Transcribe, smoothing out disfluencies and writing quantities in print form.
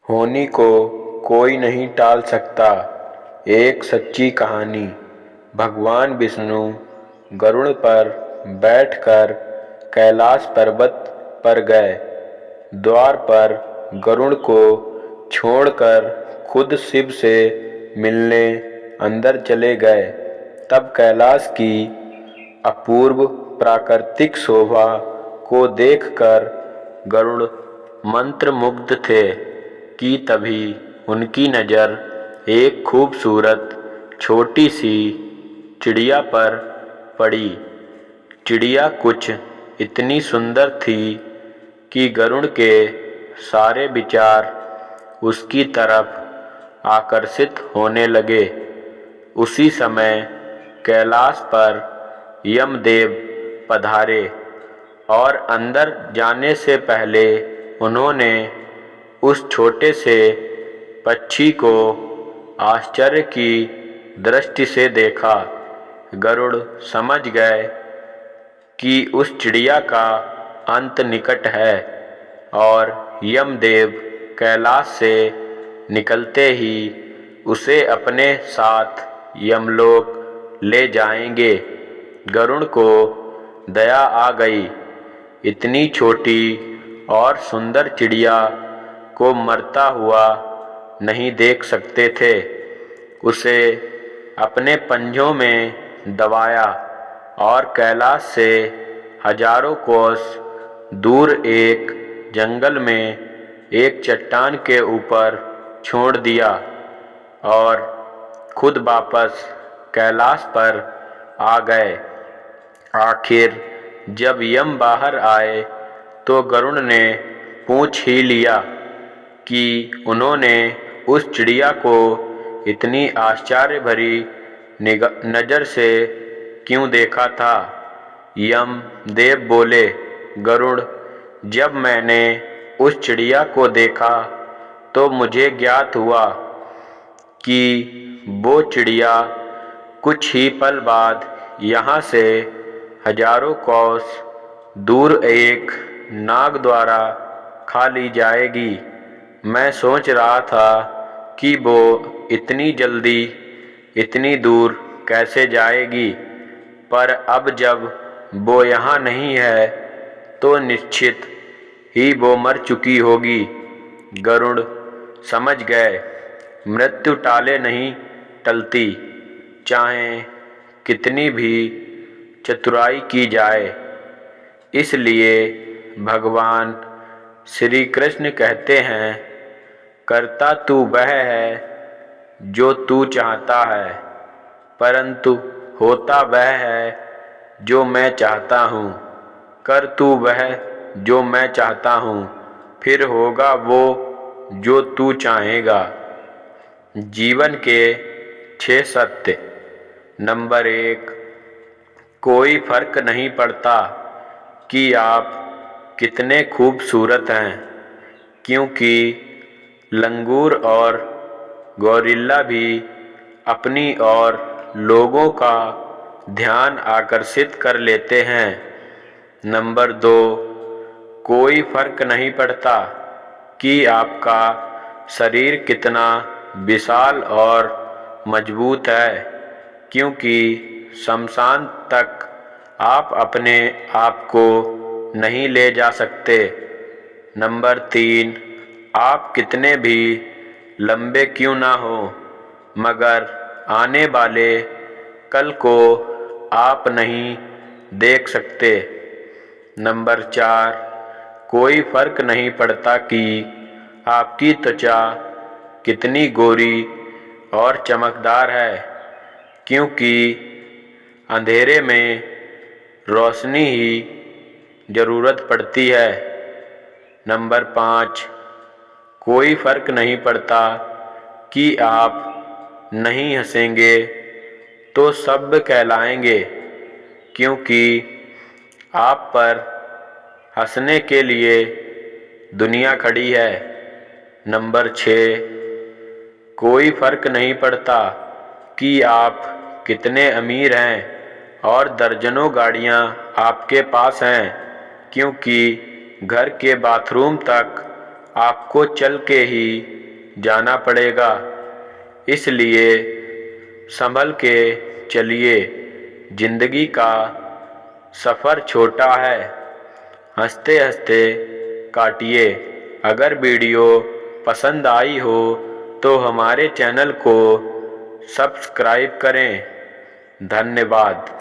होनी को कोई नहीं टाल सकता। एक सच्ची कहानी। भगवान विष्णु गरुड़ पर बैठकर कैलाश पर्वत पर गए। द्वार पर गरुड़ को छोड़कर खुद शिव से मिलने अंदर चले गए। तब कैलाश की अपूर्व प्राकृतिक शोभा को देखकर गरुड़ मंत्रमुग्ध थे कि तभी उनकी नज़र एक खूबसूरत छोटी सी चिड़िया पर पड़ी। चिड़िया कुछ इतनी सुंदर थी कि गरुड़ के सारे विचार उसकी तरफ आकर्षित होने लगे। उसी समय कैलाश पर यमदेव पधारे और अंदर जाने से पहले उन्होंने उस छोटे से पक्षी को आश्चर्य की दृष्टि से देखा। गरुड़ समझ गए कि उस चिड़िया का अंत निकट है और यमदेव कैलाश से निकलते ही उसे अपने साथ यमलोक ले जाएंगे। गरुड़ को दया आ गई। इतनी छोटी और सुंदर चिड़िया को मरता हुआ नहीं देख सकते थे। उसे अपने पंजों में दबाया और कैलाश से हजारों कोस दूर एक जंगल में एक चट्टान के ऊपर छोड़ दिया और खुद वापस कैलाश पर आ गए। आखिर जब यम बाहर आए तो गरुड़ ने पूछ ही लिया कि उन्होंने उस चिड़िया को इतनी आश्चर्य भरी नज़र से क्यों देखा था। यम देव बोले, गरुड़, जब मैंने उस चिड़िया को देखा तो मुझे ज्ञात हुआ कि वो चिड़िया कुछ ही पल बाद यहाँ से हजारों कोस दूर एक नाग द्वारा खा ली जाएगी। मैं सोच रहा था कि वो इतनी जल्दी इतनी दूर कैसे जाएगी, पर अब जब वो यहाँ नहीं है तो निश्चित ही वो मर चुकी होगी। गरुड़ समझ गए, मृत्यु टाले नहीं टलती, चाहे कितनी भी चतुराई की जाए। इसलिए भगवान श्री कृष्ण कहते हैं, करता तू वह है जो तू चाहता है, परंतु होता वह है जो मैं चाहता हूँ। कर तू वह जो मैं चाहता हूँ, फिर होगा वो जो तू चाहेगा। जीवन के 6 सत्य। नंबर 1, कोई फर्क नहीं पड़ता कि आप कितने खूबसूरत हैं, क्योंकि लंगूर और गौरिल्ला भी अपनी ओर लोगों का ध्यान आकर्षित कर लेते हैं। नंबर 2, कोई फर्क नहीं पड़ता कि आपका शरीर कितना विशाल और मजबूत है, क्योंकि शमशान तक आप अपने आप को नहीं ले जा सकते। नंबर 3, आप कितने भी लंबे क्यों ना हो, मगर आने वाले कल को आप नहीं देख सकते। नंबर 4, कोई फर्क नहीं पड़ता कि आपकी त्वचा कितनी गोरी और चमकदार है, क्योंकि अंधेरे में रोशनी ही ज़रूरत पड़ती है। नंबर 5, कोई फर्क नहीं पड़ता कि आप नहीं हंसेंगे तो सब कहलाएंगे, क्योंकि आप पर हंसने के लिए दुनिया खड़ी है। नंबर 6, कोई फर्क नहीं पड़ता कि आप कितने अमीर हैं और दर्जनों गाड़ियां आपके पास हैं, क्योंकि घर के बाथरूम तक आपको चल के ही जाना पड़ेगा, इसलिए संभल के चलिए। जिंदगी का सफ़र छोटा है, हंसते हंसते काटिए। अगर वीडियो पसंद आई हो तो हमारे चैनल को सब्सक्राइब करें। धन्यवाद।